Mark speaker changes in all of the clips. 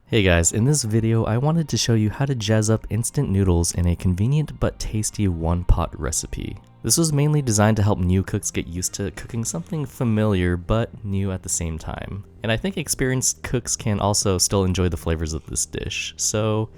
Speaker 1: Hey guys, in this video I wanted to show you how to jazz up instant noodles in a convenient but tasty one-pot recipe. This was mainly designed to help new cooks get used to cooking something familiar but new at the same time. And I think experienced cooks can also still enjoy the flavors of this dish. So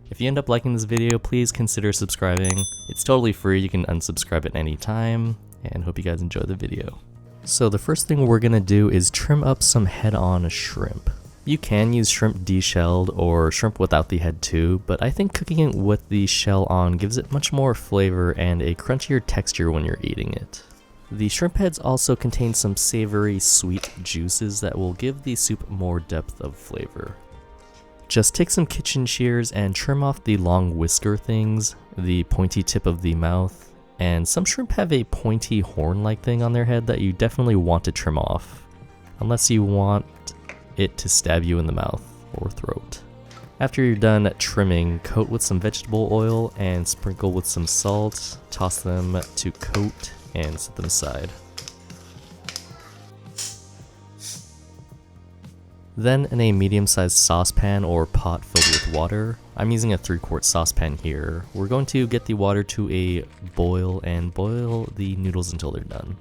Speaker 1: if you end up liking this video, please consider subscribing. It's totally free, you can unsubscribe at any time, and hope you guys enjoy the video. So the first thing we're gonna do is trim up some head-on shrimp. You can use shrimp deshelled or shrimp without the head too, but I think cooking it with the shell on gives it much more flavor and a crunchier texture when you're eating it. The shrimp heads also contain some savory, sweet juices that will give the soup more depth of flavor. Just take some kitchen shears and trim off the long whisker things, the pointy tip of the mouth, and some shrimp have a pointy horn-like thing on their head that you definitely want to trim off, unless you want it to stab you in the mouth or throat. After you're done trimming, coat with some vegetable oil and sprinkle with some salt, toss them to coat and set them aside. Then in a medium-sized saucepan or pot filled with water, I'm using a 3-quart saucepan here, we're going to get the water to a boil and boil the noodles until they're done.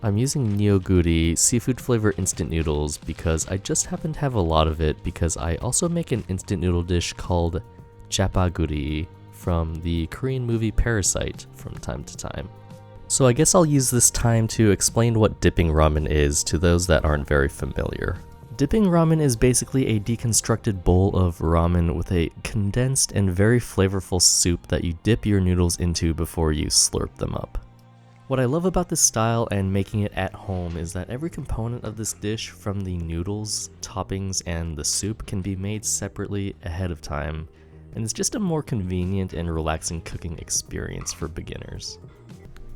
Speaker 1: I'm using Neoguri seafood flavor instant noodles because I just happen to have a lot of it because I also make an instant noodle dish called Japaguri from the Korean movie Parasite from time to time. So I guess I'll use this time to explain what dipping ramen is to those that aren't very familiar. Dipping ramen is basically a deconstructed bowl of ramen with a condensed and very flavorful soup that you dip your noodles into before you slurp them up. What I love about this style and making it at home is that every component of this dish, from the noodles, toppings, and the soup, can be made separately ahead of time, and it's just a more convenient and relaxing cooking experience for beginners.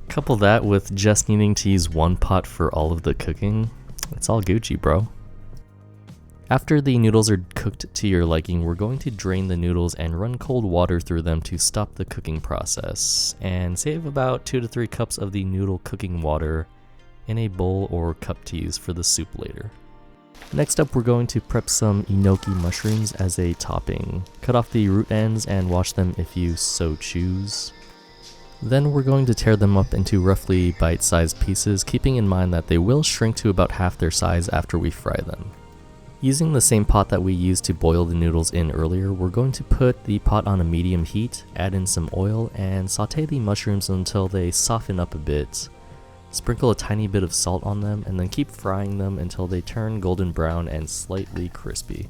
Speaker 1: Couple that with just needing to use one pot for all of the cooking, it's all Gucci, bro. After the noodles are cooked to your liking, we're going to drain the noodles and run cold water through them to stop the cooking process, and save about 2 to 3 cups of the noodle cooking water in a bowl or cup to use for the soup later. Next up, we're going to prep some Enoki mushrooms as a topping. Cut off the root ends and wash them if you so choose. Then we're going to tear them up into roughly bite-sized pieces, keeping in mind that they will shrink to about half their size after we fry them. Using the same pot that we used to boil the noodles in earlier, we're going to put the pot on a medium heat, add in some oil, and saute the mushrooms until they soften up a bit. Sprinkle a tiny bit of salt on them, and then keep frying them until they turn golden brown and slightly crispy.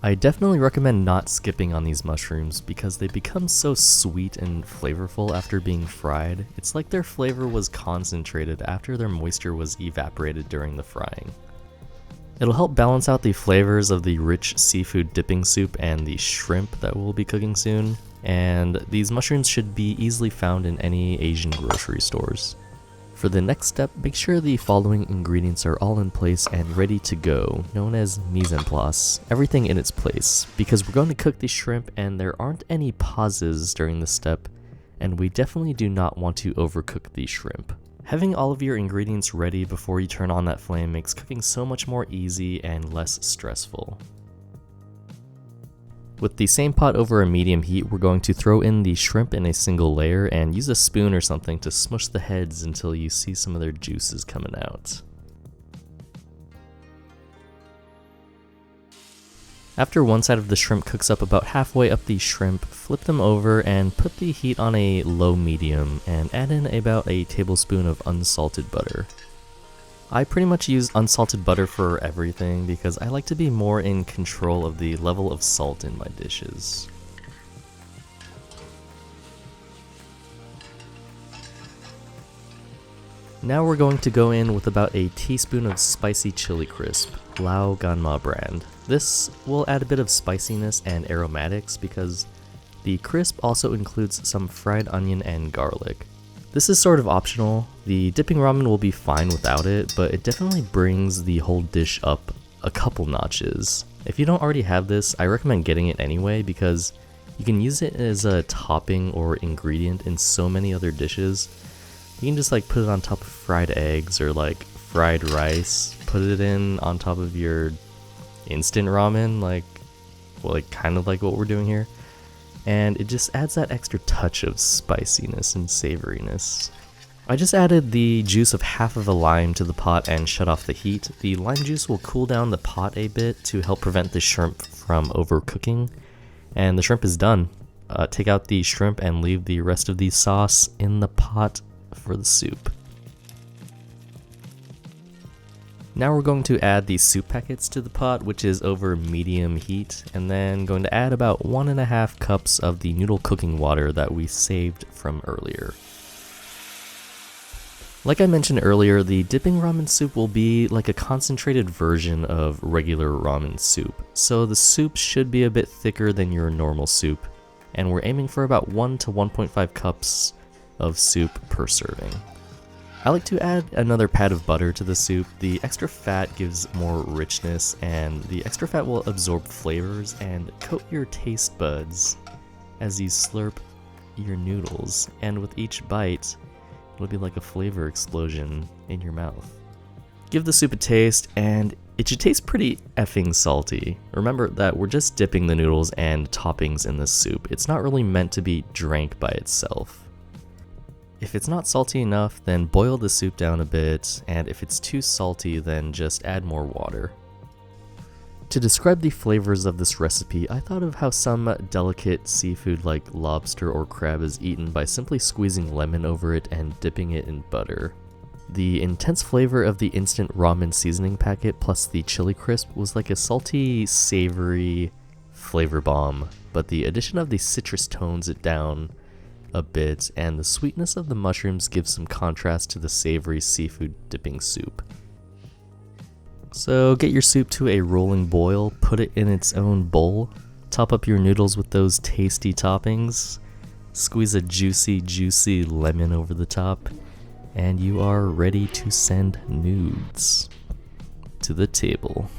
Speaker 1: I definitely recommend not skipping on these mushrooms because they become so sweet and flavorful after being fried. It's like their flavor was concentrated after their moisture was evaporated during the frying. It'll help balance out the flavors of the rich seafood dipping soup and the shrimp that we'll be cooking soon, and these mushrooms should be easily found in any Asian grocery stores. For the next step, make sure the following ingredients are all in place and ready to go, known as mise en place, everything in its place, because we're going to cook the shrimp and there aren't any pauses during this step, and we definitely do not want to overcook the shrimp. Having all of your ingredients ready before you turn on that flame makes cooking so much more easy and less stressful. With the same pot over a medium heat, we're going to throw in the shrimp in a single layer and use a spoon or something to smush the heads until you see some of their juices coming out. After one side of the shrimp cooks up about halfway up the shrimp, flip them over and put the heat on a low-medium and add in about a tablespoon of unsalted butter. I pretty much use unsalted butter for everything because I like to be more in control of the level of salt in my dishes. Now we're going to go in with about a teaspoon of spicy chili crisp, Lao Gan Ma brand. This will add a bit of spiciness and aromatics because the crisp also includes some fried onion and garlic. This is sort of optional. The dipping ramen will be fine without it, but it definitely brings the whole dish up a couple notches. If you don't already have this, I recommend getting it anyway because you can use it as a topping or ingredient in so many other dishes. You can just like put it on top of fried eggs or like fried rice, put it in on top of your instant ramen. Like, well, like kind of like what we're doing here. And it just adds that extra touch of spiciness and savoriness. I just added the juice of half of a lime to the pot and shut off the heat. The lime juice will cool down the pot a bit to help prevent the shrimp from overcooking. And the shrimp is done. Take out the shrimp and leave the rest of the sauce in the pot for the soup. Now we're going to add the soup packets to the pot, which is over medium heat, and then going to add about 1.5 cups of the noodle cooking water that we saved from earlier. Like I mentioned earlier, the dipping ramen soup will be like a concentrated version of regular ramen soup, so the soup should be a bit thicker than your normal soup, and we're aiming for about 1 to 1.5 cups of soup per serving. I like to add another pat of butter to the soup. The extra fat gives more richness, and the extra fat will absorb flavors and coat your taste buds as you slurp your noodles, and with each bite, it'll be like a flavor explosion in your mouth. Give the soup a taste, and it should taste pretty effing salty. Remember that we're just dipping the noodles and toppings in this soup. It's not really meant to be drank by itself. If it's not salty enough, then boil the soup down a bit, and if it's too salty, then just add more water. To describe the flavors of this recipe, I thought of how some delicate seafood like lobster or crab is eaten by simply squeezing lemon over it and dipping it in butter. The intense flavor of the instant ramen seasoning packet plus the chili crisp was like a salty, savory flavor bomb, but the addition of the citrus tones it down a bit, and the sweetness of the mushrooms gives some contrast to the savory seafood dipping soup. So get your soup to a rolling boil, put it in its own bowl, top up your noodles with those tasty toppings, squeeze a juicy lemon over the top, and you are ready to send nudes to the table.